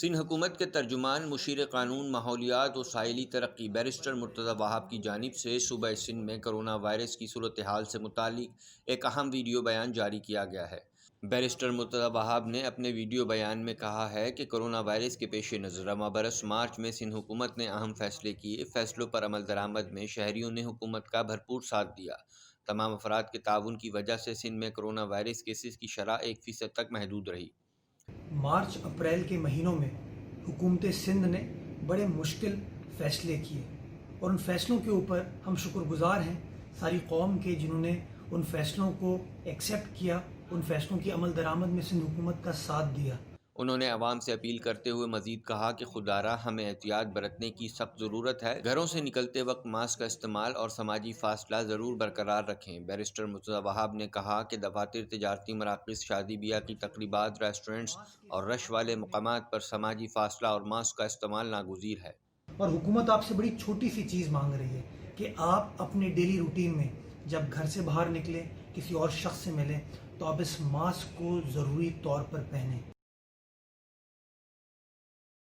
سندھ حکومت کے ترجمان مشیر قانون ماحولیات و ساحلی ترقی بیرسٹر مرتضی وہاب کی جانب سے صوبہ سندھ میں کرونا وائرس کی صورتحال سے متعلق ایک اہم ویڈیو بیان جاری کیا گیا ہے۔ بیرسٹر مرتضی وہاب نے اپنے ویڈیو بیان میں کہا ہے کہ کرونا وائرس کے پیش نظر رواں برس مارچ میں سندھ حکومت نے اہم فیصلے کیے۔ فیصلوں پر عمل درآمد میں شہریوں نے حکومت کا بھرپور ساتھ دیا۔ تمام افراد کے تعاون کی وجہ سے سندھ میں کرونا وائرس کیسز کی شرح 1% تک محدود رہی۔ مارچ اپریل کے مہینوں میں حکومت سندھ نے بڑے مشکل فیصلے کیے اور ان فیصلوں کے اوپر ہم شکر گزار ہیں ساری قوم کے، جنہوں نے ان فیصلوں کو ایکسیپٹ کیا، ان فیصلوں کی عمل درآمد میں سندھ حکومت کا ساتھ دیا۔ انہوں نے عوام سے اپیل کرتے ہوئے مزید کہا کہ خدا را ہمیں احتیاط برتنے کی سخت ضرورت ہے۔ گھروں سے نکلتے وقت ماسک کا استعمال اور سماجی فاصلہ ضرور برقرار رکھیں۔ بیرسٹر مرتضی وہاب نے کہا کہ دفاتر، تجارتی مراکز، شادی بیاہ کی تقریبات، ریسٹورنٹس اور رش والے مقامات پر سماجی فاصلہ اور ماسک کا استعمال ناگزیر ہے۔ اور حکومت آپ سے بڑی چھوٹی سی چیز مانگ رہی ہے کہ آپ اپنے ڈیلی روٹین میں جب گھر سے باہر نکلیں، کسی اور شخص سے ملیں، تو آپ اس ماسک کو ضروری طور پر پہنیں۔